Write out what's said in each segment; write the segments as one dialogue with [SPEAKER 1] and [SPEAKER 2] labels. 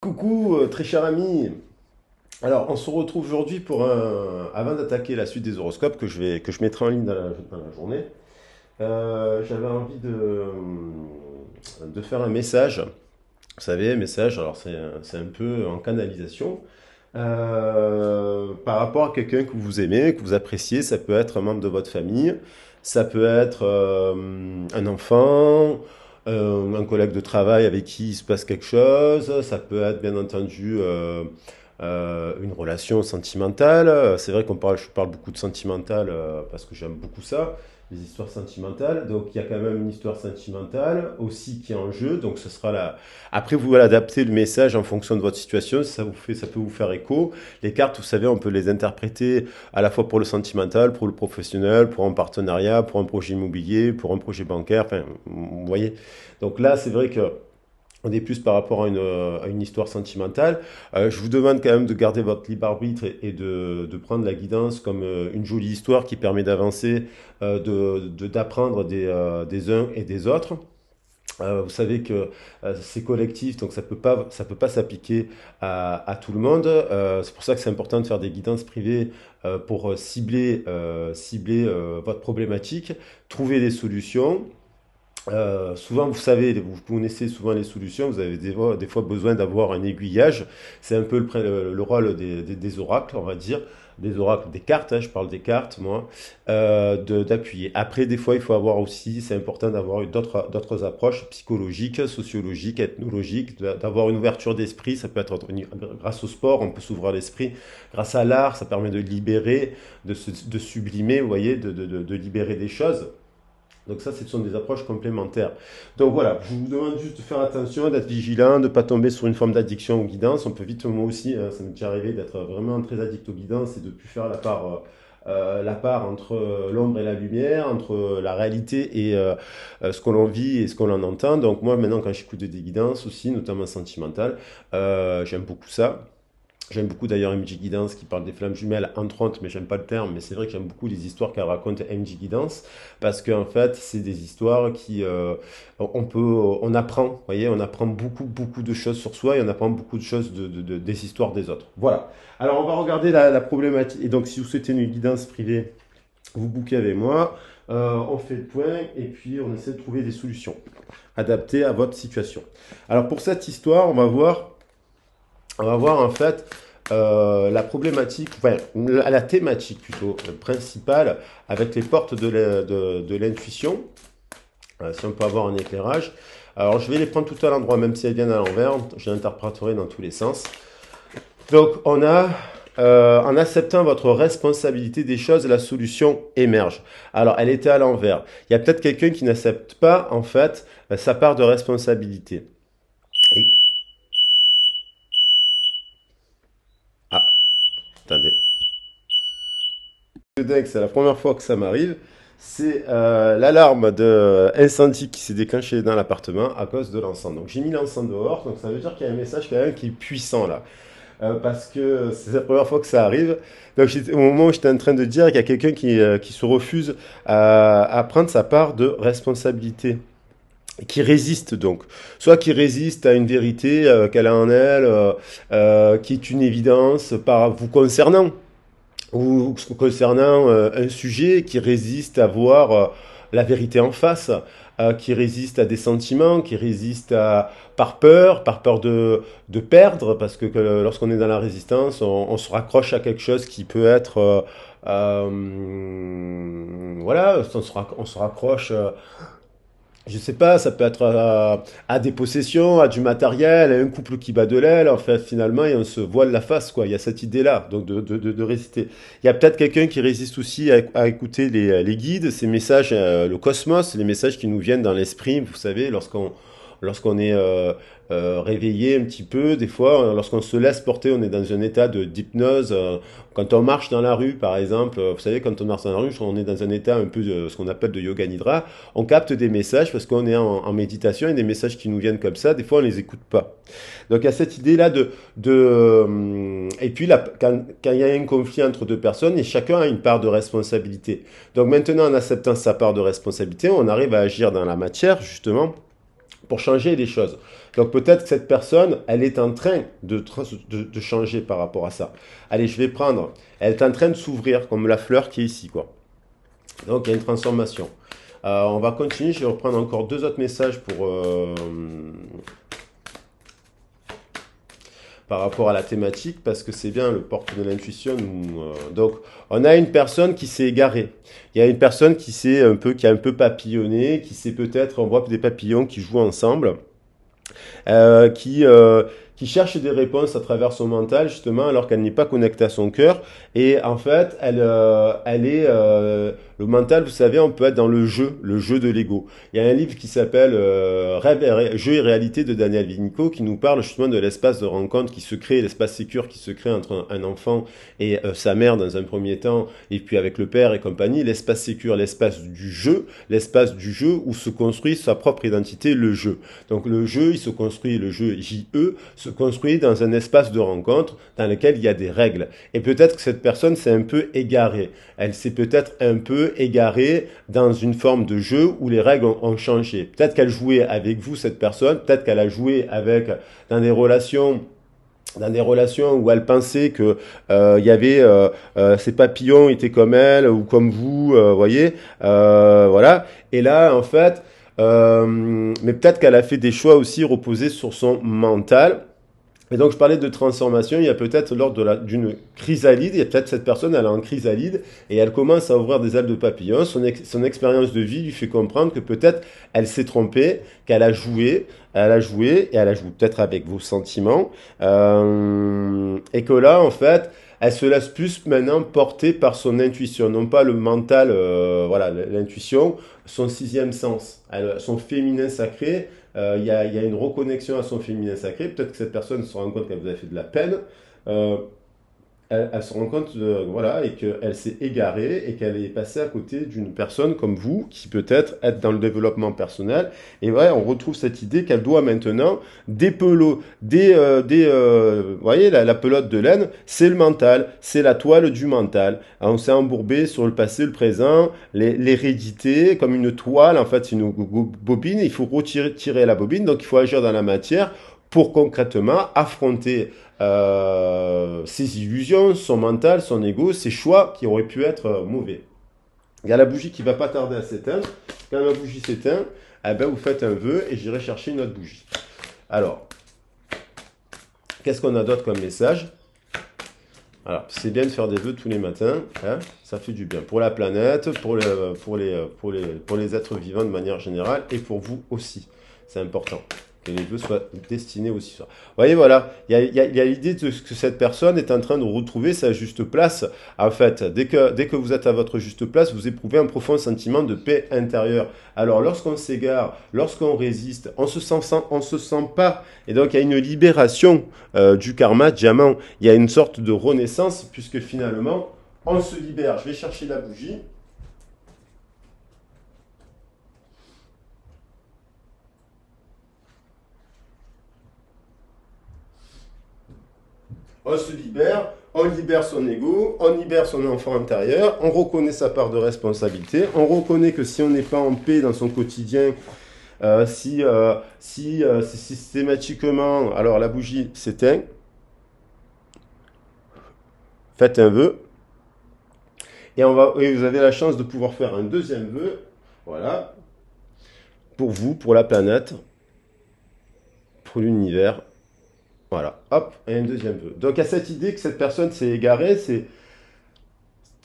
[SPEAKER 1] Coucou, très cher ami. Alors, on se retrouve aujourd'hui pour avant d'attaquer la suite des horoscopes que je mettrai en ligne dans la journée. J'avais envie de faire un message. Vous savez, un message, alors c'est un peu en canalisation. Par rapport à quelqu'un que vous aimez, que vous appréciez, ça peut être un membre de votre famille, ça peut être un enfant, un collègue de travail avec qui il se passe quelque chose, ça peut être bien entendu une relation sentimentale. C'est vrai je parle beaucoup de sentimental parce que j'aime beaucoup ça, les histoires sentimentales. Donc il y a quand même une histoire sentimentale aussi qui est en jeu. Donc ce sera là. Après vous allez adapter le message en fonction de votre situation. Si ça peut vous faire écho. Les cartes, vous savez, on peut les interpréter à la fois pour le sentimental, pour le professionnel, pour un partenariat, pour un projet immobilier, pour un projet bancaire. Enfin, vous voyez. Donc là, c'est vrai que on est plus par rapport à une histoire sentimentale. Je vous demande quand même de garder votre libre arbitre et de prendre la guidance comme une jolie histoire qui permet d'avancer, d'apprendre des uns et des autres. Vous savez que c'est collectif, donc ça peut pas s'appliquer à tout le monde. C'est pour ça que c'est important de faire des guidances privées pour cibler votre problématique, trouver des solutions. Souvent, vous savez, vous connaissez souvent les solutions, vous avez des fois besoin d'avoir un aiguillage. C'est un peu le rôle des oracles, on va dire, des oracles, des cartes, hein, je parle des cartes, moi, d'appuyer. Après, des fois, il faut avoir aussi, c'est important d'avoir d'autres approches psychologiques, sociologiques, ethnologiques, d'avoir une ouverture d'esprit. Ça peut être grâce au sport, on peut s'ouvrir l'esprit. Grâce à l'art, ça permet de libérer, de sublimer, vous voyez, de libérer des choses. Donc ça, ce sont des approches complémentaires. Donc voilà, je vous demande juste de faire attention, d'être vigilant, de ne pas tomber sur une forme d'addiction aux guidances. On peut vite, moi aussi, ça m'est déjà arrivé d'être vraiment très addict aux guidances et de ne plus faire la part entre l'ombre et la lumière, entre la réalité et ce que l'on vit et ce que l'on entend. Donc moi, maintenant, quand j'écoute des guidances aussi, notamment sentimentales, j'aime beaucoup ça. J'aime beaucoup d'ailleurs MJ Guidance qui parle des flammes jumelles, entre autres, mais j'aime pas le terme, mais c'est vrai que j'aime beaucoup les histoires qu'elle raconte MJ Guidance, parce qu'en fait, c'est des histoires on apprend, vous voyez, on apprend beaucoup de choses sur soi et on apprend beaucoup de choses des histoires des autres. Voilà. Alors, on va regarder la problématique. Et donc, si vous souhaitez une guidance privée, vous bouquez avec moi, on fait le point et puis on essaie de trouver des solutions adaptées à votre situation. Alors, pour cette histoire, on va voir en fait la problématique, enfin la thématique plutôt principale avec les portes de l'intuition. Si on peut avoir un éclairage. Alors je vais les prendre tout à l'endroit, même si elles viennent à l'envers, je l'interpréterai dans tous les sens. Donc en acceptant votre responsabilité des choses, la solution émerge. Alors elle était à l'envers. Il y a peut-être quelqu'un qui n'accepte pas en fait sa part de responsabilité. Et... Ah, attendez. C'est la première fois que ça m'arrive. C'est l'alarme d'incendie qui s'est déclenchée dans l'appartement à cause de l'encens. Donc j'ai mis l'encens dehors, donc ça veut dire qu'il y a un message quand même qui est puissant là. Parce que c'est la première fois que ça arrive. Donc au moment où j'étais en train de dire qu'il y a quelqu'un qui se refuse à prendre sa part de responsabilité, qui résiste donc, soit qui résiste à une vérité qu'elle a en elle, qui est une évidence par vous concernant ou concernant un sujet qui résiste à voir la vérité en face, qui résiste à des sentiments, qui résiste à par peur de perdre, parce lorsqu'on est dans la résistance, on se raccroche à quelque chose qui peut être voilà, on se raccroche je sais pas, ça peut être à des possessions, à du matériel, à un couple qui bat de l'aile, en fait, finalement, et on se voile la face, quoi. Il y a cette idée-là, donc de résister. Il y a peut-être quelqu'un qui résiste aussi à écouter les guides, ces messages, le cosmos, les messages qui nous viennent dans l'esprit, vous savez, lorsqu'on est réveillé un petit peu, des fois, lorsqu'on se laisse porter, on est dans un état d'hypnose. Quand on marche dans la rue, par exemple, vous savez, quand on marche dans la rue, on est dans un état un peu de ce qu'on appelle de yoga nidra. On capte des messages parce qu'on est en méditation et des messages qui nous viennent comme ça. Des fois, on les écoute pas. Donc, il y a cette idée-là et puis là, quand il y a un conflit entre deux personnes, et chacun a une part de responsabilité. Donc maintenant, en acceptant sa part de responsabilité, on arrive à agir dans la matière, justement pour changer les choses. Donc peut-être que cette personne, elle est en train de changer par rapport à ça. Allez, je vais prendre. Elle est en train de s'ouvrir comme la fleur qui est ici, quoi. Donc il y a une transformation. On va continuer, je vais reprendre encore deux autres messages par rapport à la thématique, parce que c'est bien le porte de l'intuition. Donc, on a une personne qui s'est égarée. Il y a une personne qui a un peu papillonné, qui s'est peut-être, on voit des papillons qui jouent ensemble, euh, qui, euh, qui cherche des réponses à travers son mental, justement, alors qu'elle n'est pas connectée à son cœur. Et en fait, le mental, vous savez, on peut être dans le jeu de l'ego. Il y a un livre qui s'appelle Jeux et réalité de Daniel Vinco qui nous parle justement de l'espace de rencontre qui se crée, l'espace sécure qui se crée entre un enfant et sa mère dans un premier temps, et puis avec le père et compagnie. L'espace sécure, l'espace du jeu où se construit sa propre identité, le jeu. Donc le jeu, le jeu JE, se construit dans un espace de rencontre dans lequel il y a des règles. Et peut-être que cette personne s'est un peu égarée. Elle s'est peut-être un peu égarée dans une forme de jeu où les règles ont changé. Peut-être qu'elle jouait avec vous, cette personne, peut-être qu'elle a joué dans des relations où elle pensait que il y avait ses papillons étaient comme elle ou comme vous, voyez, voilà. Et là, en fait, mais peut-être qu'elle a fait des choix aussi reposés sur son mental. Et donc, je parlais de transformation. Il y a peut-être lors d'une chrysalide, il y a peut-être cette personne, elle est en chrysalide et elle commence à ouvrir des ailes de papillon. Son expérience de vie lui fait comprendre que peut-être elle s'est trompée, qu'elle a joué, et elle a joué peut-être avec vos sentiments, et que là, en fait, elle se laisse plus maintenant porter par son intuition, non pas le mental, voilà, l'intuition, son sixième sens, son féminin sacré. Il y a une reconnexion à son féminin sacré. Peut-être que cette personne se rend compte qu'elle vous a fait de la peine. Euh, elle se rend compte, voilà, et qu'elle s'est égarée et qu'elle est passée à côté d'une personne comme vous, qui peut-être être dans le développement personnel. Et ouais, on retrouve cette idée qu'elle doit maintenant vous voyez, la pelote de laine, c'est le mental, c'est la toile du mental. Alors, on s'est embourbé sur le passé, le présent, l'hérédité, comme une toile, en fait, c'est une bobine, il faut tirer la bobine, donc il faut agir dans la matière pour concrètement affronter ses illusions, son mental, son ego, ses choix qui auraient pu être mauvais. Il y a la bougie qui va pas tarder à s'éteindre. Quand la bougie s'éteint, eh ben, vous faites un vœu et j'irai chercher une autre bougie. Alors, qu'est-ce qu'on a d'autre comme message? Alors, c'est bien de faire des vœux tous les matins, hein, ça fait du bien pour la planète, pour les êtres vivants de manière générale et pour vous aussi. C'est important que les vœux soient destinés aussi. Vous voyez, voilà, il y a l'idée de que cette personne est en train de retrouver sa juste place. En fait, dès que vous êtes à votre juste place, vous éprouvez un profond sentiment de paix intérieure. Alors, lorsqu'on s'égare, lorsqu'on résiste, on se sent pas. Et donc, il y a une libération du karma diamant. Il y a une sorte de renaissance, puisque finalement, on se libère. Je vais chercher la bougie. On se libère, on libère son ego, on libère son enfant intérieur, on reconnaît sa part de responsabilité, on reconnaît que si on n'est pas en paix dans son quotidien, si c'est systématiquement, alors la bougie s'éteint, faites un vœu, et vous avez la chance de pouvoir faire un deuxième vœu, voilà, pour vous, pour la planète, pour l'univers. Voilà, hop, et un deuxième vœu. Donc, il y a cette idée que cette personne s'est égarée,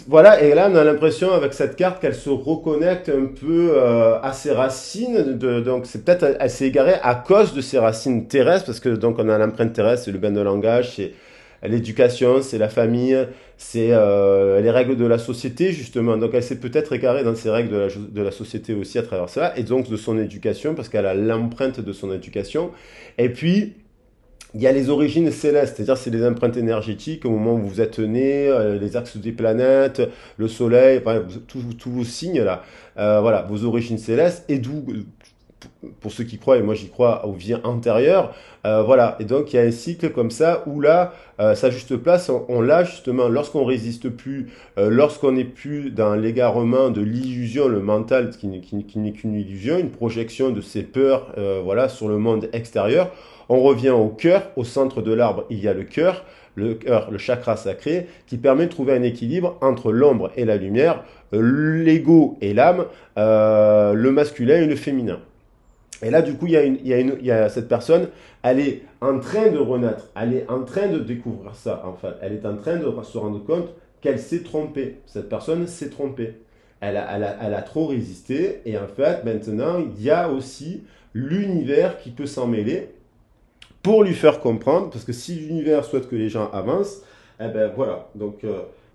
[SPEAKER 1] voilà, et là, on a l'impression avec cette carte qu'elle se reconnecte un peu à ses racines. Donc, c'est peut-être elle s'est égarée à cause de ses racines terrestres, parce que donc on a l'empreinte terrestre, c'est le bain de langage, c'est l'éducation, c'est la famille, c'est les règles de la société justement. Donc, elle s'est peut-être égarée dans ces règles de la société aussi à travers ça, et donc de son éducation, parce qu'elle a l'empreinte de son éducation. Et puis il y a les origines célestes, c'est-à-dire c'est les empreintes énergétiques au moment où vous êtes né, les axes des planètes, le soleil, enfin, tous vos signes là, voilà, vos origines célestes, et d'où pour ceux qui croient, et moi j'y crois, aux vies antérieures. Voilà, et donc il y a un cycle comme ça où là, sa juste place, on l'a justement lorsqu'on résiste plus, lorsqu'on n'est plus dans l'égarement de l'illusion, le mental qui n'est qu'une illusion, une projection de ses peurs, voilà, sur le monde extérieur. On revient au cœur, au centre de l'arbre, il y a le cœur, le chakra sacré, qui permet de trouver un équilibre entre l'ombre et la lumière, l'ego et l'âme, le masculin et le féminin. Et là, du coup, il y a cette personne, elle est en train de renaître, elle est en train de découvrir ça, enfin, elle est en train de se rendre compte qu'elle s'est trompée. Cette personne s'est trompée. Elle a trop résisté, et en fait, maintenant, il y a aussi l'univers qui peut s'en mêler pour lui faire comprendre, parce que si l'univers souhaite que les gens avancent, eh ben voilà. Donc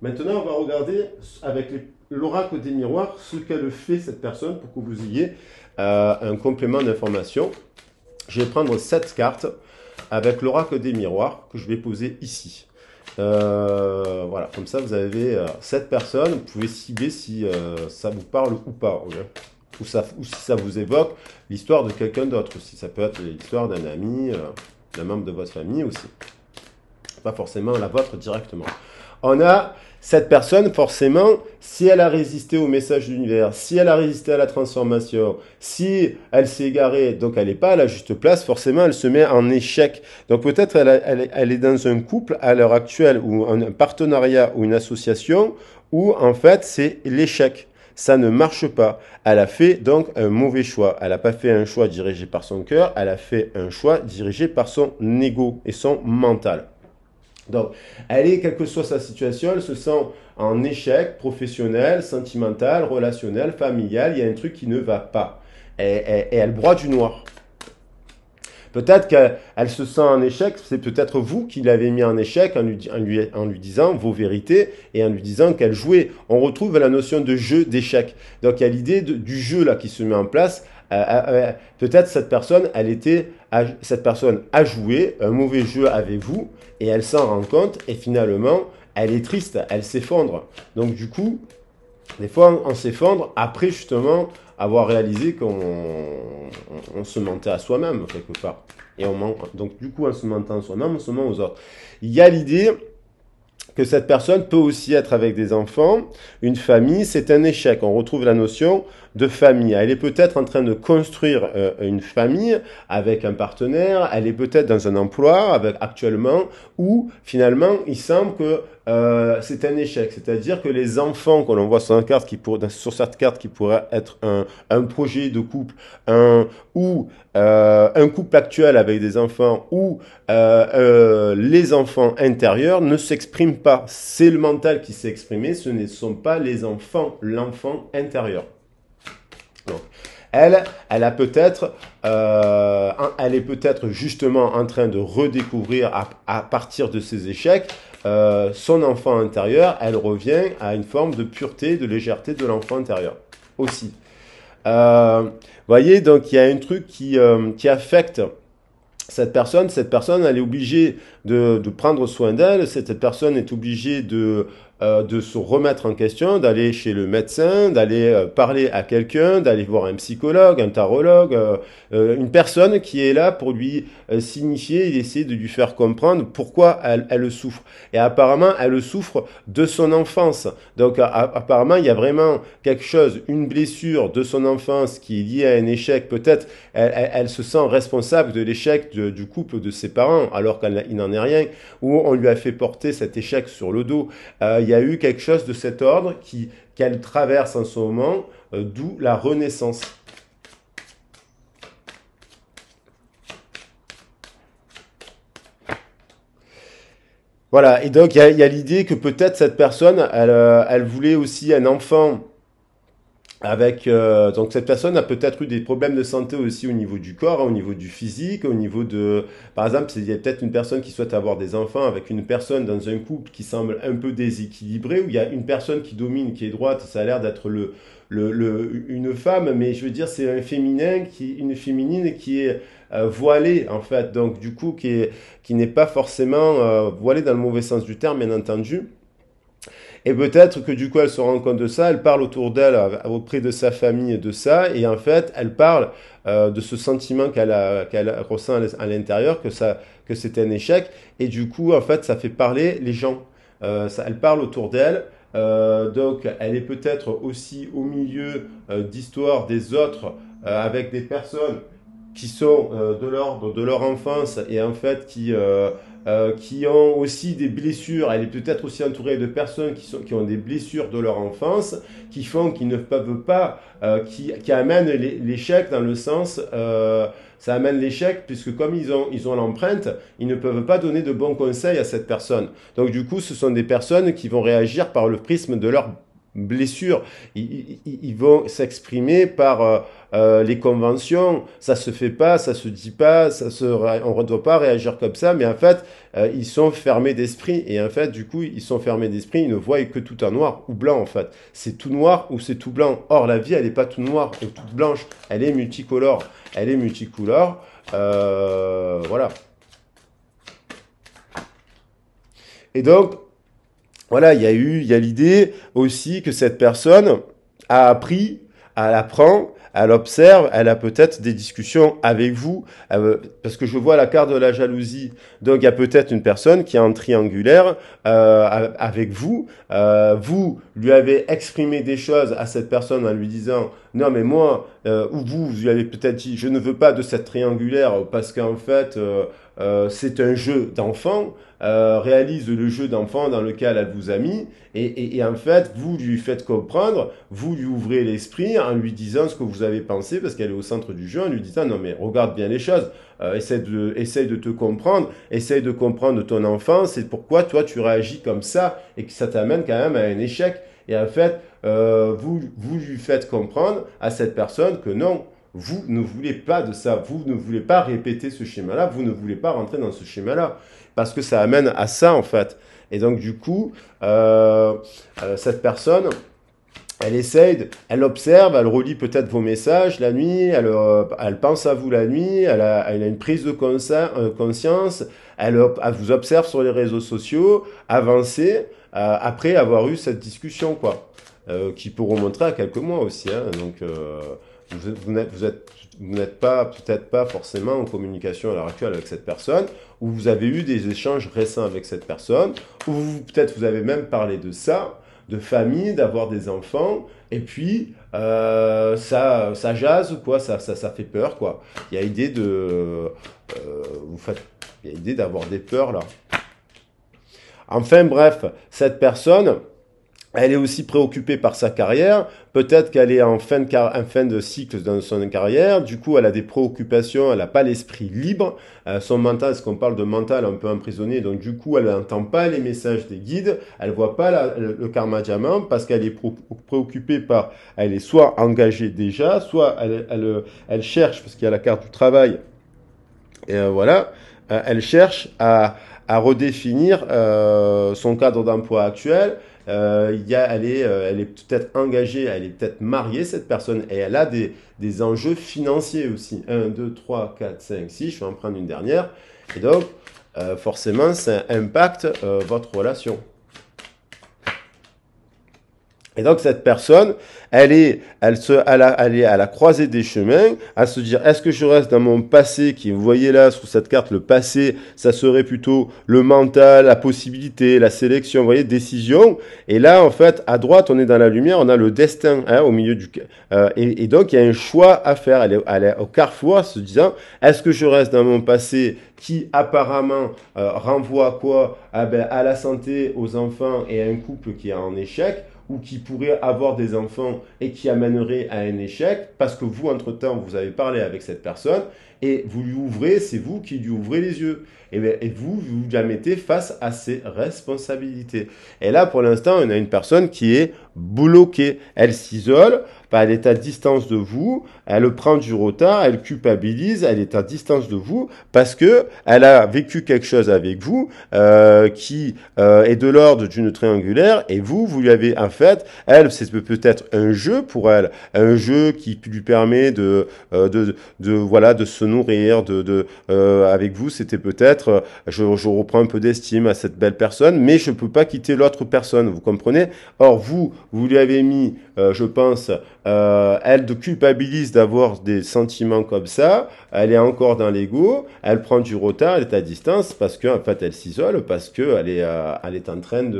[SPEAKER 1] maintenant, on va regarder avec l'oracle des miroirs ce qu'elle fait cette personne pour que vous ayez un complément d'information. Je vais prendre 7 cartes avec l'oracle des miroirs que je vais poser ici. Voilà, comme ça vous avez 7 personnes, vous pouvez cibler si ça vous parle ou pas. Ouais. Ou si ça vous évoque l'histoire de quelqu'un d'autre aussi. Ça peut être l'histoire d'un ami, d'un membre de votre famille aussi. Pas forcément la vôtre directement. On a cette personne, forcément, si elle a résisté au message de l'univers, si elle a résisté à la transformation, si elle s'est égarée, donc elle n'est pas à la juste place, forcément elle se met en échec. Donc peut-être elle est dans un couple à l'heure actuelle, ou un partenariat ou une association, où en fait c'est l'échec. Ça ne marche pas. Elle a fait donc un mauvais choix. Elle n'a pas fait un choix dirigé par son cœur, elle a fait un choix dirigé par son ego et son mental. Donc, quelle que soit sa situation, elle se sent en échec professionnel, sentimental, relationnel, familial. Il y a un truc qui ne va pas. Et elle broie du noir. Peut-être qu'elle se sent en échec, c'est peut-être vous qui l'avez mis en échec en lui disant vos vérités et en lui disant qu'elle jouait. On retrouve la notion de jeu, d'échec. Donc il y a l'idée du jeu là qui se met en place. Peut-être cette personne a joué un mauvais jeu avec vous et elle s'en rend compte et finalement elle est triste, elle s'effondre. Donc du coup, des fois on s'effondre après justement avoir réalisé qu'on se mentait à soi-même quelque part. Et donc du coup en se mentant à soi-même, on se ment aux autres. Il y a l'idée que cette personne peut aussi être avec des enfants, une famille, c'est un échec. On retrouve la notion de famille. Elle est peut-être en train de construire une famille avec un partenaire, elle est peut-être dans un emploi actuellement où finalement il semble que c'est un échec. C'est-à-dire que les enfants que l'on voit sur cette carte qui pourrait être un projet de couple, ou un couple actuel avec des enfants ou les enfants intérieurs ne s'expriment pas. C'est le mental qui s'est exprimé, ce ne sont pas les enfants, l'enfant intérieur. Donc, elle est peut-être justement en train de redécouvrir à partir de ses échecs son enfant intérieur. Elle revient à une forme de pureté, de légèreté de l'enfant intérieur aussi. Voyez, donc il y a un truc qui affecte cette personne. Cette personne, elle est obligée de prendre soin d'elle. Cette personne est obligée de se remettre en question, d'aller chez le médecin, d'aller parler à quelqu'un, d'aller voir un psychologue, un tarologue, une personne qui est là pour lui signifier et essayer de lui faire comprendre pourquoi elle souffre. Et apparemment, elle souffre de son enfance. Donc apparemment, il y a vraiment quelque chose, une blessure de son enfance qui est liée à un échec. Peut-être elle se sent responsable de l'échec du couple de ses parents, alors qu'il n'en est rien, ou on lui a fait porter cet échec sur le dos. Il y a eu quelque chose de cet ordre qu'elle traverse en ce moment, d'où la renaissance. Voilà, et donc il y a l'idée que peut-être cette personne, elle voulait aussi un enfant donc cette personne a peut-être eu des problèmes de santé aussi au niveau du corps, au niveau du physique, au niveau par exemple, il y a peut-être une personne qui souhaite avoir des enfants avec une personne dans un couple qui semble un peu déséquilibré, où il y a une personne qui domine, qui est droite, ça a l'air d'être une femme, mais je veux dire c'est une féminine qui est voilée en fait, donc du coup qui n'est pas forcément voilée dans le mauvais sens du terme, bien entendu. Et peut-être que du coup, elle se rend compte de ça, elle parle autour d'elle, auprès de sa famille de ça, et en fait, elle parle de ce sentiment qu'elle ressent à l'intérieur, que c'est un échec, et du coup, en fait, ça fait parler les gens. Elle parle autour d'elle, donc elle est peut-être aussi au milieu d'histoires des autres, avec des personnes qui sont de l'ordre de leur enfance et en fait qui ont aussi des blessures. Elle est peut-être aussi entourée de personnes qui ont des blessures de leur enfance, qui font qu'ils ne peuvent pas, qui amènent l'échec dans le sens, ça amène l'échec puisque comme ils ont l'empreinte, ils ne peuvent pas donner de bons conseils à cette personne. Donc du coup, ce sont des personnes qui vont réagir par le prisme de leur blessure. Ils vont s'exprimer par les conventions. Ça se fait pas, ça se dit pas, on ne doit pas réagir comme ça. Mais en fait, ils sont fermés d'esprit. Et en fait, du coup, ils sont fermés d'esprit. Ils ne voient que tout en noir ou blanc. En fait, c'est tout noir ou c'est tout blanc. Or, la vie, elle n'est pas tout noire ou toute blanche. Elle est multicolore. Elle est multicolore. Voilà. Et donc, voilà, il y a l'idée aussi que cette personne a appris, elle apprend, elle observe, elle a peut-être des discussions avec vous, parce que je vois la carte de la jalousie. Donc il y a peut-être une personne qui est en triangulaire avec vous. Vous lui avez exprimé des choses à cette personne en lui disant non mais moi ou vous lui avez peut-être dit je ne veux pas de cette triangulaire parce qu'en fait c'est un jeu d'enfant. Réalise le jeu d'enfant dans lequel elle vous a mis et en fait vous lui faites comprendre, vous lui ouvrez l'esprit en lui disant ce que vous avez pensé parce qu'elle est au centre du jeu en lui disant non mais regarde bien les choses, essaye de te comprendre, essaye de comprendre ton enfant, c'est pourquoi toi tu réagis comme ça et que ça t'amène quand même à un échec et en fait vous lui faites comprendre à cette personne que non, vous ne voulez pas de ça, vous ne voulez pas répéter ce schéma-là, vous ne voulez pas rentrer dans ce schéma-là parce que ça amène à ça en fait. Et donc du coup, cette personne, elle observe, elle relit peut-être vos messages la nuit, elle pense à vous la nuit, elle a une prise de conscience, elle vous observe sur les réseaux sociaux, avancer après avoir eu cette discussion quoi, qui peut remonter à quelques mois aussi. Hein, donc vous n'êtes pas peut-être pas forcément en communication à l'heure actuelle avec cette personne, ou vous avez eu des échanges récents avec cette personne, ou peut-être vous avez même parlé de ça, de famille, d'avoir des enfants, et puis ça jase quoi, ça fait peur quoi. Il y a idée il y a idée d'avoir des peurs là. Enfin bref, cette personne, elle est aussi préoccupée par sa carrière. Peut-être qu'elle est en fin de cycle dans son carrière. Du coup, elle a des préoccupations. Elle n'a pas l'esprit libre. Son mental, ce qu'on parle de mental un peu emprisonné. Donc, du coup, elle n'entend pas les messages des guides. Elle voit pas le karma diamant parce qu'elle est préoccupée par. Elle est soit engagée déjà, soit elle cherche parce qu'il y a la carte du travail. Et voilà, elle cherche à redéfinir son cadre d'emploi actuel. Elle est peut-être engagée, elle est peut-être mariée, cette personne, et elle a des enjeux financiers aussi. 1, 2, 3, 4, 5, 6, je vais en prendre une dernière. Et donc, forcément, ça impacte votre relation. Et donc cette personne, elle est à la croisée des chemins, à se dire est-ce que je reste dans mon passé, qui vous voyez là sous cette carte, le passé, ça serait plutôt le mental, la possibilité, la sélection, vous voyez, décision. Et là en fait à droite on est dans la lumière, on a le destin hein, au milieu du et donc il y a un choix à faire. Elle est au carrefour, se disant est-ce que je reste dans mon passé qui apparemment renvoie à quoi à la santé, aux enfants et à un couple qui est en échec, ou qui pourrait avoir des enfants et qui amènerait à un échec, parce que vous, entre-temps, vous avez parlé avec cette personne, et vous lui ouvrez, c'est vous qui lui ouvrez les yeux. Et vous la mettez face à ses responsabilités. Et là, pour l'instant, on a une personne qui est bloquée. Elle s'isole, elle est à distance de vous, elle prend du retard, elle culpabilise, elle est à distance de vous parce que elle a vécu quelque chose avec vous qui est de l'ordre d'une triangulaire et vous lui avez en fait, elle c'est peut-être un jeu pour elle, un jeu qui lui permet de se nourrir, avec vous, c'était peut-être, je reprends un peu d'estime à cette belle personne, mais je ne peux pas quitter l'autre personne, vous comprenez? Or, vous lui avez mis, je pense, elle culpabilise d'avoir des sentiments comme ça, elle est encore dans l'ego, elle prend du retard, elle est à distance, parce qu'en fait, elle s'isole, parce qu'elle elle est en train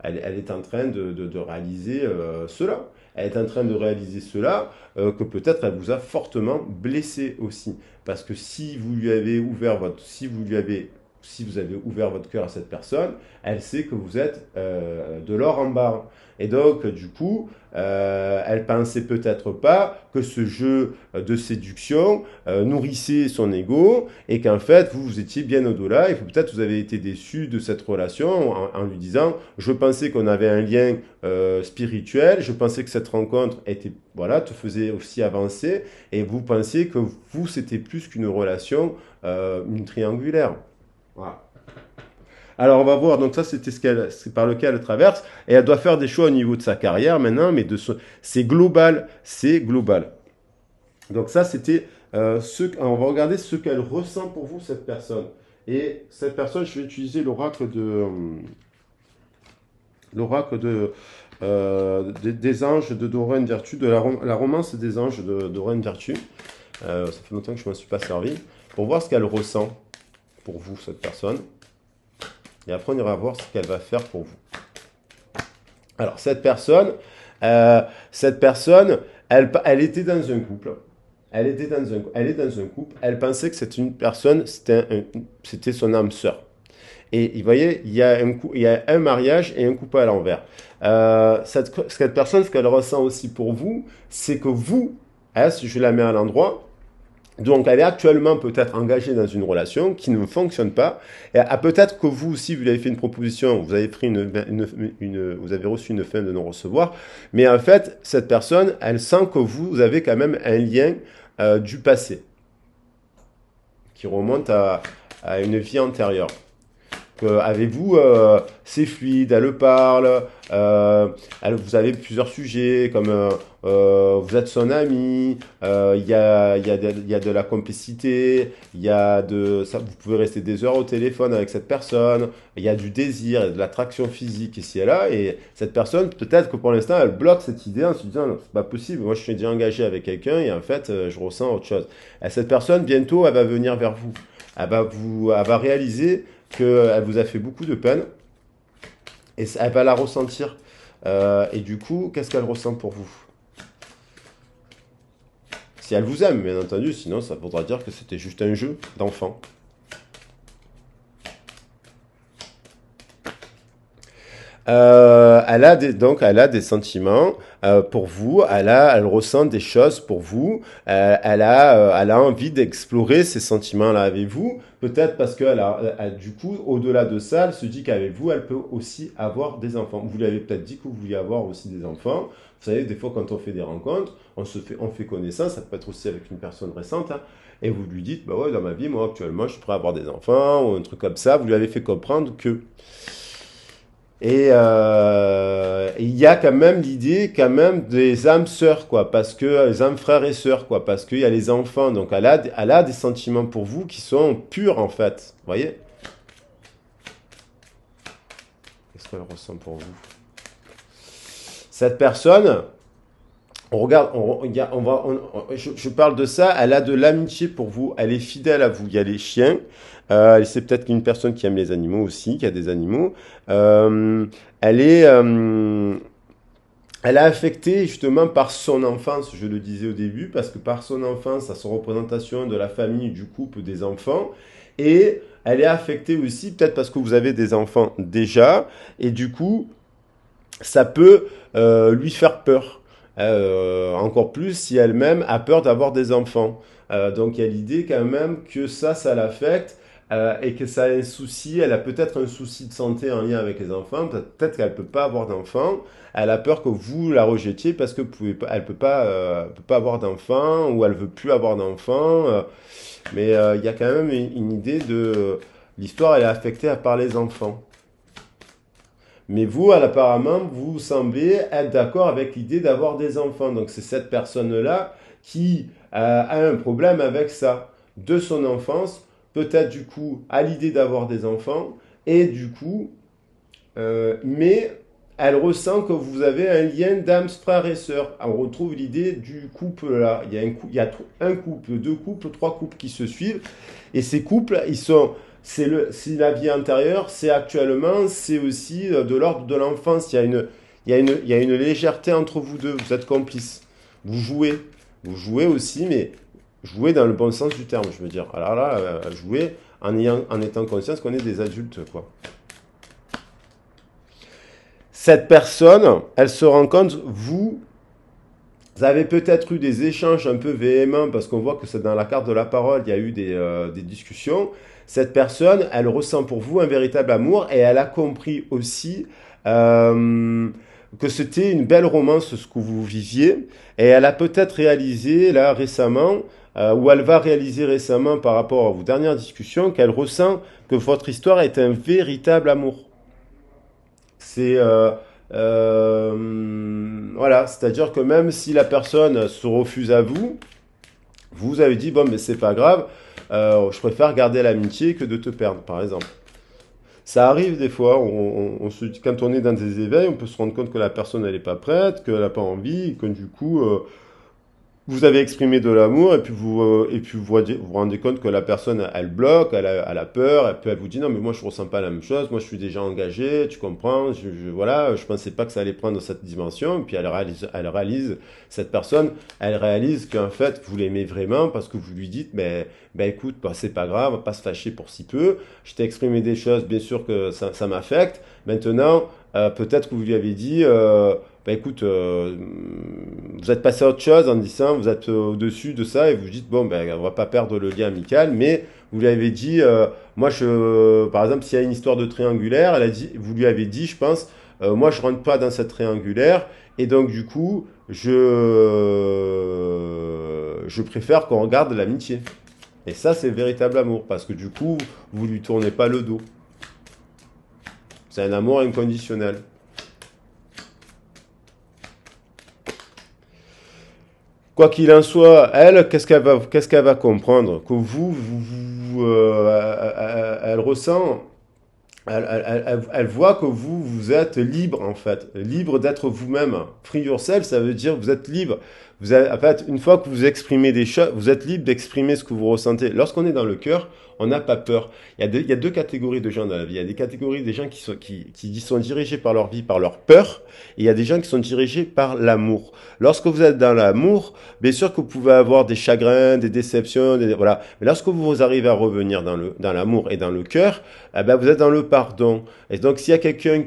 [SPEAKER 1] elle est en train de réaliser cela. Elle est en train de réaliser cela, que peut-être elle vous a fortement blessé aussi. Parce que si vous lui avez ouvert si vous avez ouvert votre cœur à cette personne, elle sait que vous êtes de l'or en barre. Et donc, du coup, elle pensait peut-être pas que ce jeu de séduction nourrissait son ego et qu'en fait, vous étiez bien au-delà et que peut-être vous avez été déçu de cette relation en lui disant, je pensais qu'on avait un lien spirituel, je pensais que cette rencontre était, voilà, te faisait aussi avancer et vous pensiez que vous, c'était plus qu'une relation, une triangulaire. Voilà. Alors on va voir, donc ça c'était c'est par lequel elle traverse, et elle doit faire des choix au niveau de sa carrière maintenant, mais c'est global, c'est global. Donc ça c'était, on va regarder ce qu'elle ressent pour vous, cette personne. Et cette personne, je vais utiliser l'oracle des anges de Doreen Virtue, de la romance des anges de Doreen Virtue. Ça fait longtemps que je ne m'en suis pas servi, pour voir ce qu'elle ressent pour vous, cette personne. Et après, on ira voir ce qu'elle va faire pour vous. Alors, cette personne, elle était dans un couple. Elle est dans un couple. Elle pensait que c'était une personne, c'était son âme sœur. Et vous voyez, il y a un mariage et un couple à l'envers. Cette personne, ce qu'elle ressent aussi pour vous, c'est que vous, si je la mets à l'endroit, donc, elle est actuellement peut-être engagée dans une relation qui ne fonctionne pas. Et peut-être que vous aussi, vous lui avez fait une proposition, vous avez vous avez reçu une fin de non-recevoir. Mais en fait, cette personne, elle sent que vous avez quand même un lien du passé qui remonte à une vie antérieure. Avec vous, c'est fluide, elle parle, vous avez plusieurs sujets, comme vous êtes son ami, il y a de la complicité, vous pouvez rester des heures au téléphone avec cette personne, il y a du désir, il y a de l'attraction physique ici et là, et cette personne, peut-être que pour l'instant, elle bloque cette idée en se disant, non, c'est pas possible, moi je suis déjà engagé avec quelqu'un, et en fait, je ressens autre chose. Et cette personne, bientôt, elle va venir vers vous. Elle va réaliser qu'elle vous a fait beaucoup de peine et elle va la ressentir. Et du coup, qu'est-ce qu'elle ressent pour vous? Si elle vous aime, bien entendu, sinon ça voudra dire que c'était juste un jeu d'enfant. Donc, elle a des sentiments pour vous, elle ressent des choses pour vous, elle a envie d'explorer ces sentiments-là avec vous, peut-être parce que du coup, au-delà de ça, elle se dit qu'avec vous, elle peut aussi avoir des enfants. Vous lui avez peut-être dit que vous vouliez avoir aussi des enfants. Vous savez, des fois, quand on fait des rencontres, on fait connaissance, ça peut être aussi avec une personne récente, hein, et vous lui dites, bah ouais, dans ma vie, moi, actuellement, je suis prêt à avoir des enfants, ou un truc comme ça, vous lui avez fait comprendre que... Et il y a quand même l'idée quand même des âmes sœurs, quoi, parce que les âmes frères et sœurs, quoi, parce qu'il y a les enfants, donc elle a des sentiments pour vous qui sont purs en fait, vous voyez? Qu'est-ce qu'elle ressent pour vous? Cette personne, on regarde, je parle de ça, elle a de l'amitié pour vous, elle est fidèle à vous. Il y a les chiens, c'est peut-être une personne qui aime les animaux aussi, qui a des animaux. Elle est, elle est affectée justement par son enfance, je le disais au début, parce que par son enfance, à son représentation de la famille, du couple, des enfants, et elle est affectée aussi peut-être parce que vous avez des enfants déjà, et du coup, ça peut lui faire peur. Encore plus si elle-même a peur d'avoir des enfants. Donc il y a l'idée quand même que ça l'affecte et que ça a un souci, elle a peut-être un souci de santé en lien avec les enfants, peut-être qu'elle ne peut pas avoir d'enfants, elle a peur que vous la rejetiez parce que elle ne peut pas avoir d'enfants ou elle veut plus avoir d'enfants. Mais il y a quand même une idée de... L'histoire, elle est affectée par les enfants. Mais vous, apparemment, vous semblez être d'accord avec l'idée d'avoir des enfants. Donc c'est cette personne-là qui a un problème avec ça. de son enfance, peut-être du coup à l'idée d'avoir des enfants, et du coup, mais elle ressent que vous avez un lien d'âme frère et sœur. On retrouve l'idée du couple là. Il y a un couple, deux couples, trois couples qui se suivent, et ces couples, c'est la vie antérieure, c'est actuellement, c'est aussi de l'ordre de l'enfance. Il y a une légèreté entre vous deux. Vous êtes complices. Vous jouez aussi, mais jouer dans le bon sens du terme, je veux dire. Alors là, jouer en étant conscient qu'on est des adultes, quoi. Cette personne, elle se rend compte, vous avez peut-être eu des échanges un peu véhéments, parce qu'on voit que c'est dans la carte de la parole, il y a eu des discussions. Cette personne, elle ressent pour vous un véritable amour, et elle a compris aussi que c'était une belle romance ce que vous viviez, et elle a peut-être réalisé là récemment, ou elle va réaliser récemment par rapport à vos dernières discussions, qu'elle ressent que votre histoire est un véritable amour. C'est voilà, c'est-à-dire que même si la personne se refuse à vous, vous avez dit bon mais c'est pas grave, je préfère garder l'amitié que de te perdre, par exemple. Ça arrive des fois, quand on est dans des éveils, on peut se rendre compte que la personne elle est pas prête, qu'elle n'a pas envie, que du coup vous avez exprimé de l'amour et puis vous rendez compte que la personne elle bloque, elle a peur, et puis elle vous dit non mais moi je ressens pas la même chose, moi je suis déjà engagé, tu comprends, voilà, je pensais pas que ça allait prendre cette dimension, et puis elle réalise cette personne, elle réalise qu'en fait vous l'aimez vraiment parce que vous lui dites mais ben écoute, bah, c'est pas grave, on va pas se fâcher pour si peu, je t'ai exprimé des choses, bien sûr que ça m'affecte, maintenant peut-être que vous lui avez dit bah écoute, vous êtes passé à autre chose en disant, vous êtes au-dessus de ça et vous dites, bon, ben, on va pas perdre le lien amical, mais vous lui avez dit, par exemple, s'il y a une histoire de triangulaire, vous lui avez dit, je pense, moi je rentre pas dans cette triangulaire et donc du coup, je préfère qu'on regarde l'amitié. Et ça, c'est le véritable amour parce que du coup, vous lui tournez pas le dos. C'est un amour inconditionnel. Quoi qu'il en soit, elle, qu'est-ce qu'elle va comprendre? Que elle ressent, elle voit que vous êtes libre en fait, libre d'être vous-même. Free yourself, ça veut dire que vous êtes libre. En fait, une fois que vous exprimez des choses, vous êtes libre d'exprimer ce que vous ressentez. Lorsqu'on est dans le cœur, on n'a pas peur. Il y a deux catégories de gens dans la vie. Il y a des catégories des gens qui sont dirigés par leur vie, par leur peur, et il y a des gens qui sont dirigés par l'amour. Lorsque vous êtes dans l'amour, bien sûr que vous pouvez avoir des chagrins, des déceptions, voilà. Mais lorsque vous arrivez à revenir dans l'amour et dans le cœur, eh ben vous êtes dans le pardon. Et donc s'il y a quelqu'un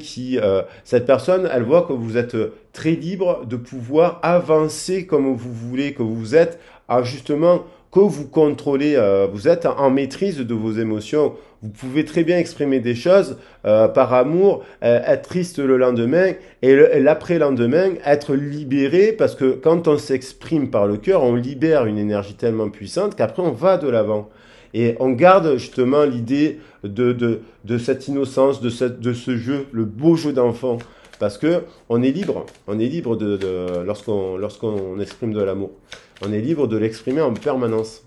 [SPEAKER 1] cette personne, elle voit que vous êtes très libre de pouvoir avancer comme vous voulez, que vous êtes justement que vous contrôlez, vous êtes en maîtrise de vos émotions. Vous pouvez très bien exprimer des choses par amour, être triste le lendemain et l'après-lendemain être libéré parce que quand on s'exprime par le cœur, on libère une énergie tellement puissante qu'après on va de l'avant. Et on garde justement l'idée de cette innocence, de ce jeu, le beau jeu d'enfant. Parce que on est libre lorsqu'on exprime de l'amour. On est libre de l'exprimer en permanence.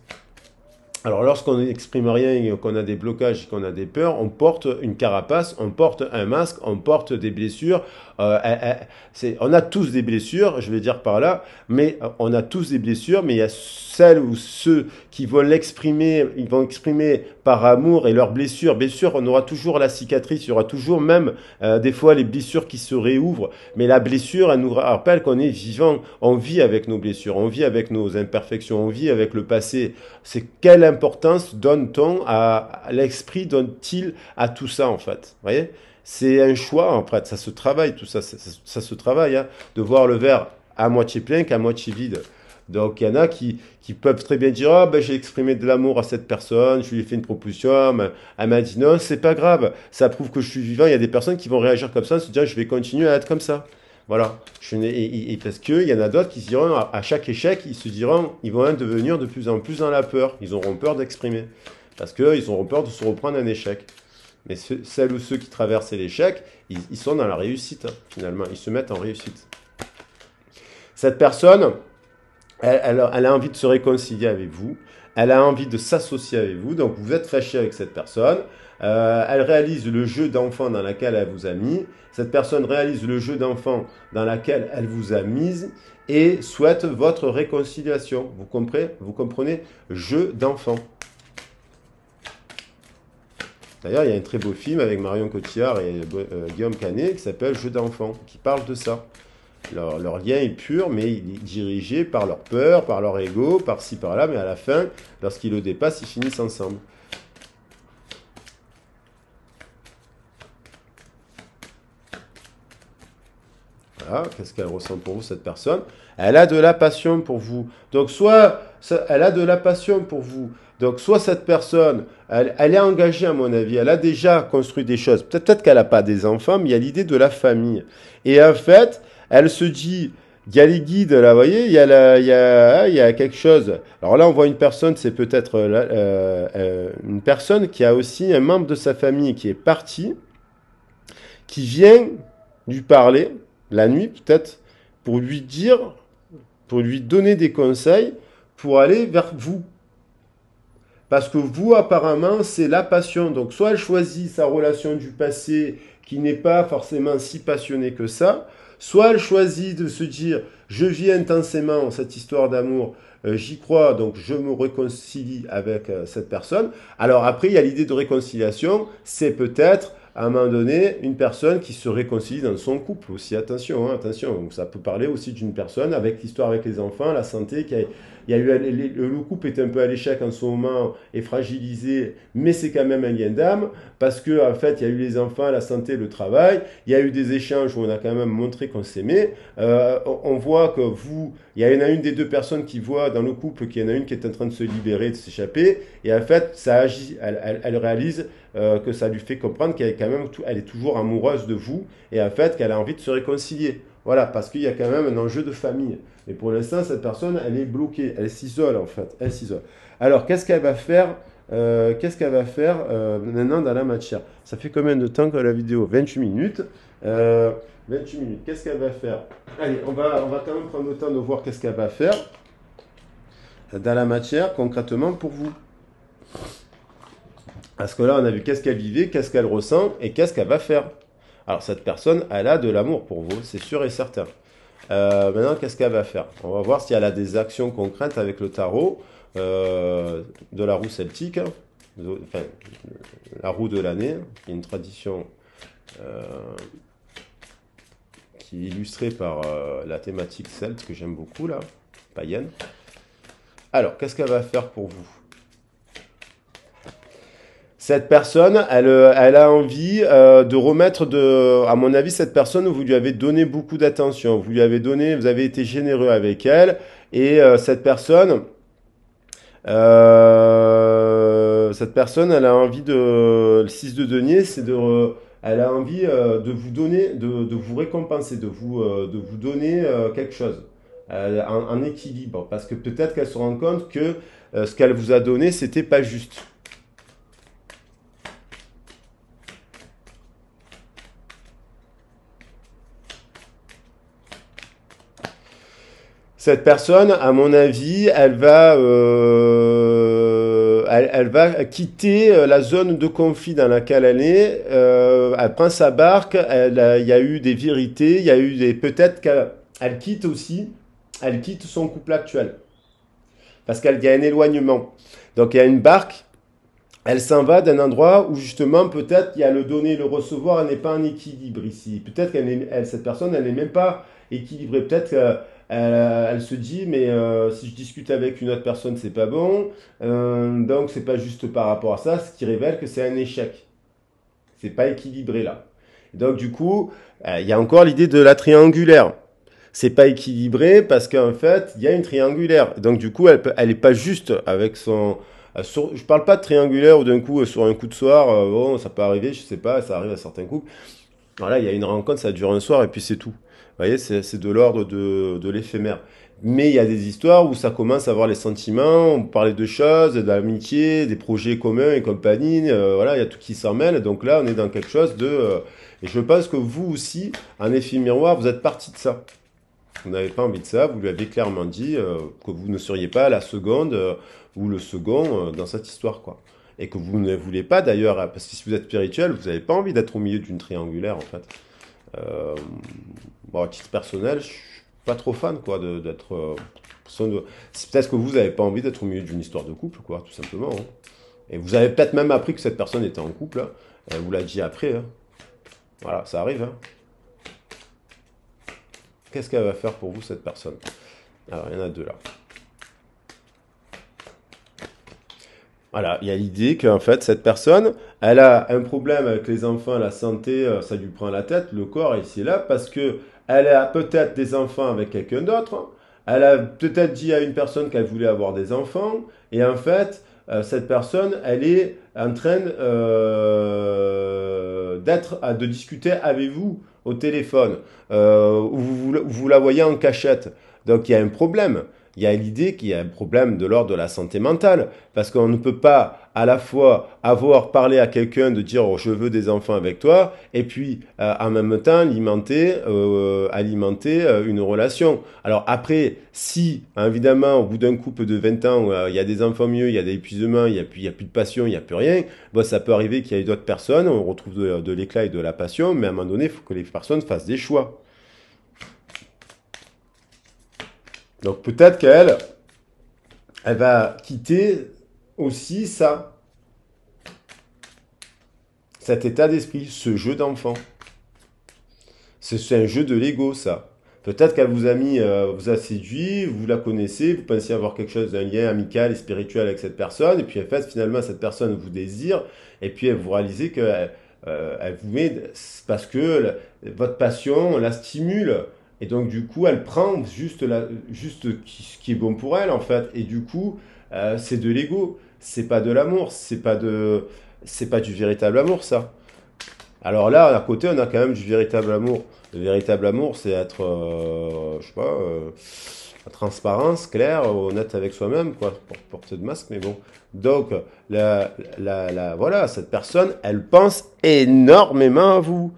[SPEAKER 1] Alors lorsqu'on n'exprime rien et qu'on a des blocages et qu'on a des peurs, on porte une carapace, on porte un masque, on porte des blessures. On a tous des blessures, je vais dire par là, mais on a tous des blessures, mais il y a celles ou ceux qui vont l'exprimer, ils vont exprimer par amour et leurs blessures. Bien sûr, on aura toujours la cicatrice, il y aura toujours même des fois les blessures qui se réouvrent, mais la blessure, elle nous rappelle qu'on est vivant, on vit avec nos blessures, on vit avec nos imperfections, on vit avec le passé. C'est quelle importance donne-t-on à l'esprit, donne-t-il à tout ça en fait? Vous voyez? C'est un choix en fait, ça se travaille tout ça, ça se travaille, hein, de voir le verre à moitié plein qu'à moitié vide. Donc il y en a qui peuvent très bien dire ah ben j'ai exprimé de l'amour à cette personne, je lui ai fait une proposition, elle m'a dit non, c'est pas grave, ça prouve que je suis vivant. Il y a des personnes qui vont réagir comme ça, se dire je vais continuer à être comme ça. Voilà. Et parce qu'il y en a d'autres qui se diront, à chaque échec, ils vont devenir de plus en plus dans la peur. Ils auront peur d'exprimer. Parce qu'ils auront peur de se reprendre un échec. Mais celles ou ceux qui traversent l'échec, ils sont dans la réussite, hein, finalement. Ils se mettent en réussite. Cette personne, elle a envie de se réconcilier avec vous. elle a envie de s'associer avec vous, donc vous êtes fâché avec cette personne. Elle réalise le jeu d'enfant dans lequel elle vous a mis. Cette personne réalise le jeu d'enfant dans lequel elle vous a mise et souhaite votre réconciliation. Vous comprenez? Vous comprenez? Jeu d'enfant. D'ailleurs, il y a un très beau film avec Marion Cotillard et Guillaume Canet qui s'appelle Jeu d'enfant, qui parle de ça. Leur lien est pur, mais il est dirigé par leur peur, par leur ego, par-ci, par-là, mais à la fin, lorsqu'ils le dépassent, ils finissent ensemble. Voilà, qu'est-ce qu'elle ressent pour vous, cette personne? Elle a de la passion pour vous. Donc, elle a de la passion pour vous. Donc, soit cette personne, elle est engagée, à mon avis, elle a déjà construit des choses. Peut-être qu'elle n'a pas des enfants, mais il y a l'idée de la famille. Et en fait, elle se dit, il y a les guides, là, vous voyez, il y a quelque chose. Alors là, on voit une personne, c'est peut-être une personne qui a aussi un membre de sa famille qui est parti, qui vient lui parler, la nuit peut-être, pour lui dire, pour lui donner des conseils, pour aller vers vous. Parce que vous, apparemment, c'est la passion. Donc, soit elle choisit sa relation du passé qui n'est pas forcément si passionnée que ça, soit elle choisit de se dire, je vis intensément cette histoire d'amour, j'y crois, donc je me réconcilie avec cette personne. Alors après, il y a l'idée de réconciliation, c'est peut-être à un moment donné une personne qui se réconcilie dans son couple aussi. Attention, hein, attention. Donc, ça peut parler aussi d'une personne avec l'histoire avec les enfants, la santé, il y a eu, le couple est un peu à l'échec en ce moment, est fragilisé, mais c'est quand même un lien d'âme, parce que en fait, il y a eu les enfants, la santé, le travail, il y a eu des échanges où on a quand même montré qu'on s'aimait. On voit que il y en a une des deux personnes qui voit dans le couple qu'il y en a une qui est en train de se libérer, de s'échapper, et en fait, ça agit, elle réalise que ça lui fait comprendre qu'elle est quand même, elle est toujours amoureuse de vous, et en fait, qu'elle a envie de se réconcilier. Voilà, parce qu'il y a quand même un enjeu de famille. Mais pour l'instant, cette personne, elle est bloquée. Elle s'isole, en fait. Elle s'isole. Alors, qu'est-ce qu'elle va faire maintenant dans la matière? Ça fait combien de temps que la vidéo? 28 minutes. 28 minutes. Qu'est-ce qu'elle va faire? Allez, on va quand même prendre le temps de voir qu'est-ce qu'elle va faire dans la matière, concrètement, pour vous. Parce que là, on a vu qu'est-ce qu'elle vivait, qu'est-ce qu'elle ressent et qu'est-ce qu'elle va faire. Alors, cette personne, elle a de l'amour pour vous, c'est sûr et certain. Maintenant, qu'est-ce qu'elle va faire? On va voir si elle a des actions concrètes avec le tarot de la roue celtique, enfin, la roue de l'année, qui est une tradition qui est illustrée par la thématique celte que j'aime beaucoup, là, païenne. Alors, qu'est-ce qu'elle va faire pour vous? Cette personne, elle a envie de remettre à mon avis, cette personne, vous lui avez donné beaucoup d'attention, vous avez été généreux avec elle, et cette personne, elle a envie le 6 de denier, elle a envie de vous donner, de vous récompenser, de vous donner quelque chose, en équilibre, parce que peut-être qu'elle se rend compte que ce qu'elle vous a donné, c'était pas juste. Cette personne, à mon avis, elle va quitter la zone de conflit dans laquelle elle est. Elle prend sa barque. Il y a eu des vérités. Il y a eu peut-être qu'elle quitte aussi. Elle quitte son couple actuel parce qu'il y a un éloignement. Donc il y a une barque. Elle s'en va d'un endroit où justement peut-être il y a le donner et le recevoir. Elle n'est pas en équilibre ici. Peut-être cette personne, elle n'est même pas équilibrée. Peut-être elle se dit, mais si je discute avec une autre personne, c'est pas bon. Donc, c'est pas juste par rapport à ça, ce qui révèle que c'est un échec. C'est pas équilibré là. Donc, du coup, il y a encore l'idée de la triangulaire. C'est pas équilibré parce qu'en fait, il y a une triangulaire. Donc, du coup, elle est pas juste avec son. Je parle pas de triangulaire où d'un coup, sur un coup de soir, bon, ça peut arriver, je sais pas, ça arrive à certains couples. Voilà, il y a une rencontre, ça dure un soir et puis c'est tout. Vous voyez, c'est de l'ordre de l'éphémère. Mais il y a des histoires où ça commence à avoir les sentiments, on parlait de choses, de l'amitié, des projets communs et compagnie. Voilà, il y a tout qui s'en mêle. Donc là, on est dans quelque chose de... et je pense que vous aussi, en effet miroir, vous êtes parti de ça. Vous n'avez pas envie de ça, vous lui avez clairement dit que vous ne seriez pas la seconde ou le second dans cette histoire, quoi. Et que vous ne voulez pas d'ailleurs, parce que si vous êtes spirituel, vous n'avez pas envie d'être au milieu d'une triangulaire, en fait. Euh, bon, à titre personnel, je suis pas trop fan, quoi, d'être... C'est peut-être que vous n'avez pas envie d'être au milieu d'une histoire de couple, quoi, tout simplement, hein. Et vous avez peut-être même appris que cette personne était en couple, hein. Elle vous l'a dit après, hein. Voilà, ça arrive, hein. Qu'est-ce qu'elle va faire pour vous, cette personne? Alors, il y en a deux là. Voilà, il y a l'idée qu'en fait, cette personne, elle a un problème avec les enfants, la santé, ça lui prend la tête, le corps ici et là, parce que elle a peut-être des enfants avec quelqu'un d'autre, hein. Elle a peut-être dit à une personne qu'elle voulait avoir des enfants, et en fait, cette personne, elle est en train de discuter avec vous au téléphone, ou vous la voyez en cachette. Donc il y a un problème. Il y a l'idée qu'il y a un problème de l'ordre de la santé mentale, parce qu'on ne peut pas à la fois avoir parlé à quelqu'un de dire oh, je veux des enfants avec toi, et puis en même temps alimenter une relation. Alors après, si évidemment au bout d'un couple de 20 ans, il y a des enfants mieux, il y a des épuisements, il y a plus de passion, il n'y a plus rien, bon, ça peut arriver qu'il y ait d'autres personnes, on retrouve de l'éclat et de la passion, mais à un moment donné, il faut que les personnes fassent des choix. Donc peut-être qu'elle, elle va quitter aussi ça, cet état d'esprit, ce jeu d'enfant. C'est un jeu de l'ego, ça. Peut-être qu'elle vous a mis, vous a séduit, vous la connaissez, vous pensez avoir quelque chose d'un lien amical et spirituel avec cette personne, et puis en fait, finalement, cette personne vous désire, et puis vous réalisez qu'elle elle vous met, parce que votre passion la stimule, et donc du coup, elle prend juste ce qui est bon pour elle, en fait, et du coup, c'est de l'ego, c'est pas de l'amour, c'est pas du véritable amour, ça. Alors là, à côté, on a quand même du véritable amour. Le véritable amour, c'est être, je sais pas, transparence, clair, honnête avec soi-même, quoi, pour porter de masque, mais bon. Donc, voilà, cette personne, elle pense énormément à vous.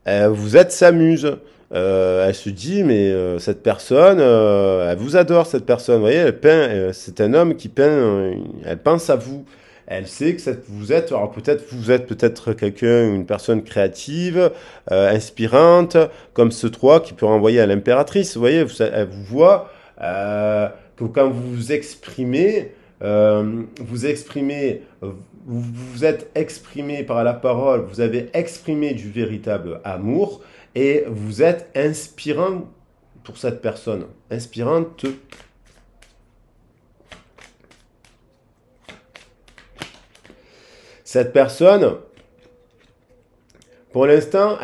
[SPEAKER 1] Vous êtes sa muse. Elle se dit, mais cette personne, elle vous adore, cette personne. Vous voyez, elle peint, c'est un homme qui peint, elle pense à vous. Elle sait que vous êtes, alors peut-être vous êtes peut-être quelqu'un, une personne créative, inspirante, comme ce 3 qui peut renvoyer à l'impératrice. Vous voyez, elle vous voit que quand vous vous êtes exprimé par la parole, vous avez exprimé du véritable amour et vous êtes inspirant pour cette personne, inspirante. Cette personne, pour l'instant,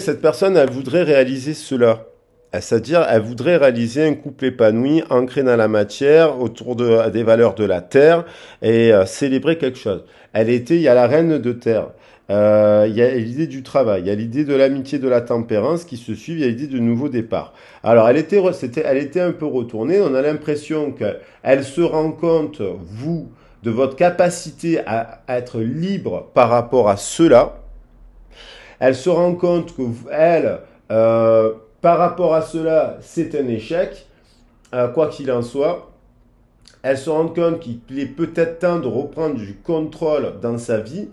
[SPEAKER 1] cette personne, elle voudrait réaliser cela. C'est-à-dire, elle voudrait réaliser un couple épanoui, ancré dans la matière, autour des valeurs de la terre, et célébrer quelque chose. Il y a la reine de terre. Il y a l'idée du travail, il y a l'idée de l'amitié, de la tempérance qui se suivent, il y a l'idée de nouveau départ. Alors, elle était un peu retournée, on a l'impression qu'elle se rend compte, vous, de votre capacité à être libre par rapport à cela. Elle se rend compte que par rapport à cela, c'est un échec, quoi qu'il en soit. Elle se rend compte qu'il est peut-être temps de reprendre du contrôle dans sa vie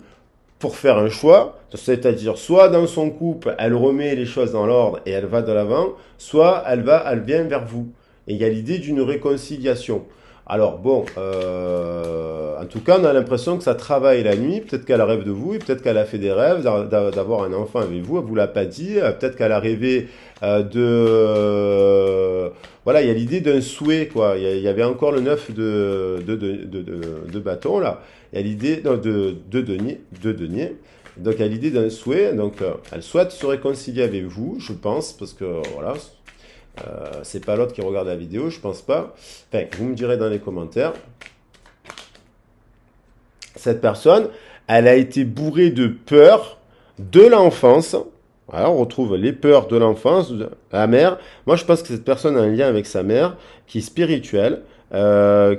[SPEAKER 1] pour faire un choix, c'est-à-dire soit dans son couple, elle remet les choses dans l'ordre et elle va de l'avant, soit elle vient vers vous. Et il y a l'idée d'une réconciliation. Alors bon, en tout cas, on a l'impression que ça travaille la nuit. Peut-être qu'elle rêve de vous, et peut-être qu'elle a fait des rêves d'avoir un enfant avec vous. Elle vous l'a pas dit. Peut-être qu'elle a rêvé voilà, il y a l'idée d'un souhait, quoi. Il y avait encore le 9 de bâton là. Il y a l'idée de denier. Donc il y a l'idée d'un souhait. Donc elle souhaite se réconcilier avec vous, je pense, parce que voilà. C'est pas l'autre qui regarde la vidéo, je pense pas. Enfin, vous me direz dans les commentaires. Cette personne, elle a été bourrée de peur de l'enfance. Voilà, on retrouve les peurs de l'enfance, de la mère. Moi, je pense que cette personne a un lien avec sa mère, qui est spirituelle. et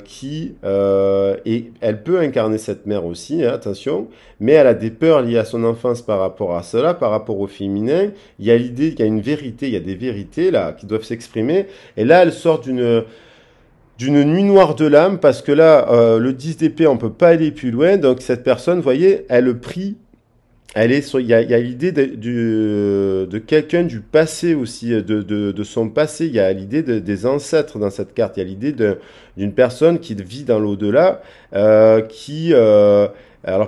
[SPEAKER 1] elle peut incarner cette mère aussi, hein, attention, mais elle a des peurs liées à son enfance par rapport à cela, par rapport au féminin. Il y a l'idée qu'il y a une vérité, il y a des vérités là qui doivent s'exprimer. Et là, elle sort d'une nuit noire de l'âme, parce que là, le 10 d'épée, on peut pas aller plus loin. Donc cette personne, vous voyez, elle prie. Il y a l'idée de quelqu'un du passé aussi, de son passé. Il y a l'idée des ancêtres dans cette carte. Il y a l'idée d'une personne qui vit dans l'au-delà, alors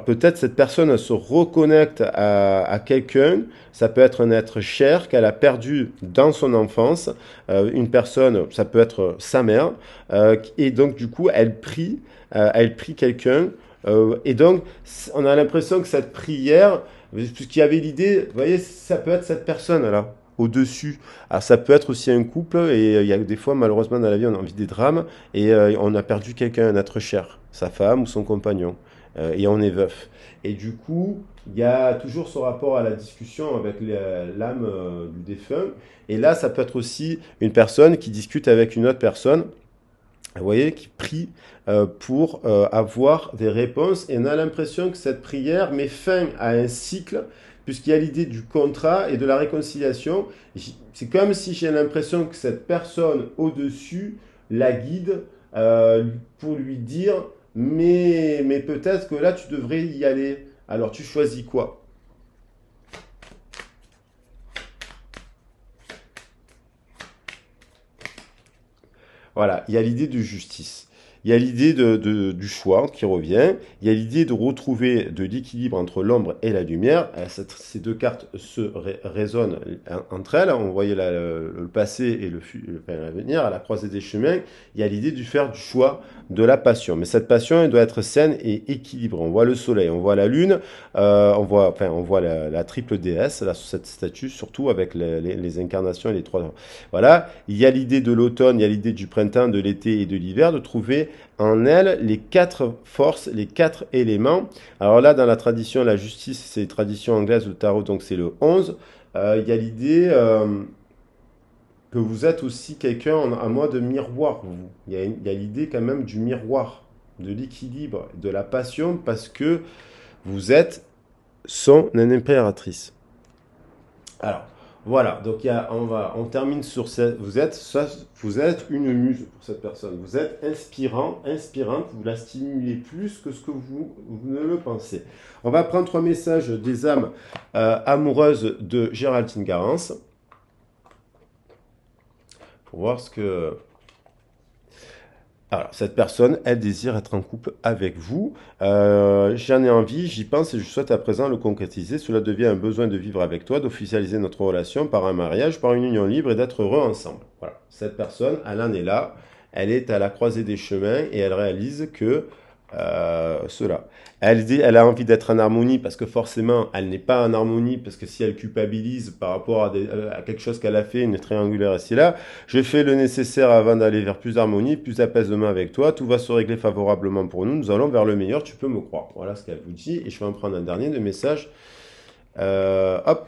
[SPEAKER 1] peut-être cette personne elle se reconnecte à quelqu'un. Ça peut être un être cher qu'elle a perdu dans son enfance. Une personne, ça peut être sa mère. Et donc du coup, elle prie quelqu'un. Et donc, on a l'impression que cette prière, puisqu'il y avait l'idée, vous voyez, ça peut être cette personne-là, au-dessus. Alors, ça peut être aussi un couple, et il y a des fois, malheureusement, dans la vie, on a envie des drames, et on a perdu quelqu'un, un être cher, sa femme ou son compagnon, et on est veuf. Et du coup, il y a toujours ce rapport à la discussion avec l'âme du défunt, et là, ça peut être aussi une personne qui discute avec une autre personne, vous voyez, qui prie pour avoir des réponses. Et on a l'impression que cette prière met fin à un cycle, puisqu'il y a l'idée du contrat et de la réconciliation. C'est comme si j'ai l'impression que cette personne au-dessus la guide pour lui dire, mais peut-être que là, tu devrais y aller. Alors, tu choisis quoi? Voilà, il y a l'idée de justice. Il y a l'idée du choix qui revient. Il y a l'idée de retrouver de l'équilibre entre l'ombre et la lumière. Ces deux cartes résonnent entre elles. On voyait le passé et l'avenir à la croisée des chemins. Il y a l'idée de faire du choix de la passion. Mais cette passion, elle doit être saine et équilibrée. On voit le soleil, on voit la lune, on voit la triple déesse là, sur cette statue, surtout avec les incarnations et les trois. Voilà. Il y a l'idée de l'automne, il y a l'idée du printemps, de l'été et de l'hiver, de trouver en elle les quatre forces, les quatre éléments. Alors là, dans la tradition, la justice, c'est une tradition anglaise, le tarot, donc c'est le 11. Il y a l'idée que vous êtes aussi quelqu'un en mode miroir, vous. Il y a l'idée quand même du miroir, de l'équilibre, de la passion, parce que vous êtes son impératrice. Alors, voilà, donc on termine sur cette. Vous êtes une muse pour cette personne. Vous êtes inspirante, vous la stimulez plus que ce que vous ne le pensez. On va prendre trois messages des âmes amoureuses de Géraldine Garance pour voir ce que. Alors, cette personne, elle désire être en couple avec vous. J'en ai envie, j'y pense et je souhaite à présent le concrétiser. Cela devient un besoin de vivre avec toi, d'officialiser notre relation par un mariage, par une union libre et d'être heureux ensemble. Voilà. Cette personne, elle en est là. Elle est à la croisée des chemins et elle réalise que cela. Elle a envie d'être en harmonie parce que forcément, elle n'est pas en harmonie parce que si elle culpabilise par rapport à quelque chose qu'elle a fait, une triangulaire ici là, je fais le nécessaire avant d'aller vers plus d'harmonie, plus d'apaisement avec toi, tout va se régler favorablement pour nous, nous allons vers le meilleur, tu peux me croire. Voilà ce qu'elle vous dit et je vais en prendre un dernier de message. Hop.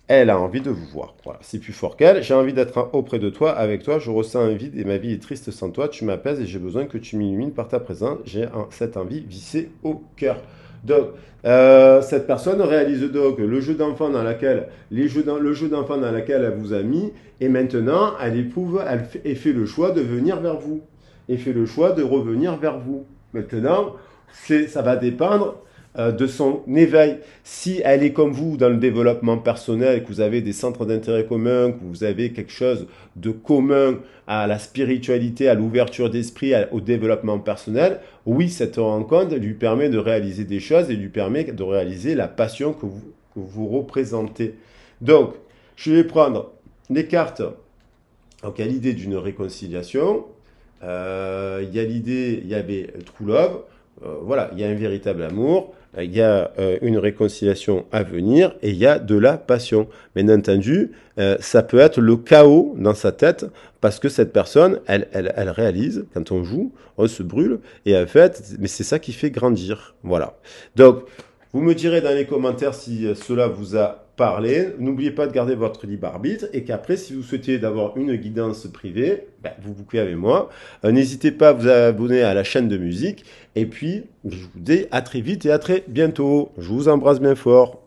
[SPEAKER 1] Elle a envie de vous voir. Voilà, c'est plus fort qu'elle. J'ai envie d'être auprès de toi, avec toi. Je ressens un vide et ma vie est triste sans toi. Tu m'apaises et j'ai besoin que tu m'illumines par ta présence. J'ai cette envie vissée au cœur. Donc, cette personne réalise donc le jeu d'enfant dans lequel elle vous a mis, et maintenant elle fait le choix de venir vers vous, et fait le choix de revenir vers vous. Maintenant, ça va dépendre de son éveil. Si elle est comme vous dans le développement personnel, que vous avez des centres d'intérêt communs, que vous avez quelque chose de commun à la spiritualité, à l'ouverture d'esprit, au développement personnel, oui, cette rencontre lui permet de réaliser des choses et lui permet de réaliser la passion que vous représentez. Donc, je vais prendre les cartes. Donc, il y a l'idée d'une réconciliation. Il y a l'idée, il y avait True Love. Voilà, il y a un véritable amour, il y a une réconciliation à venir et il y a de la passion. Bien entendu, ça peut être le chaos dans sa tête parce que cette personne, elle réalise, quand on joue, on se brûle et en fait, mais c'est ça qui fait grandir. Voilà. Donc, vous me direz dans les commentaires si cela vous a parler. N'oubliez pas de garder votre libre arbitre et qu'après, si vous souhaitez d'avoir une guidance privée, ben, vous bouquez avec moi. N'hésitez pas à vous abonner à la chaîne de musique. Et puis, je vous dis à très vite et à très bientôt. Je vous embrasse bien fort.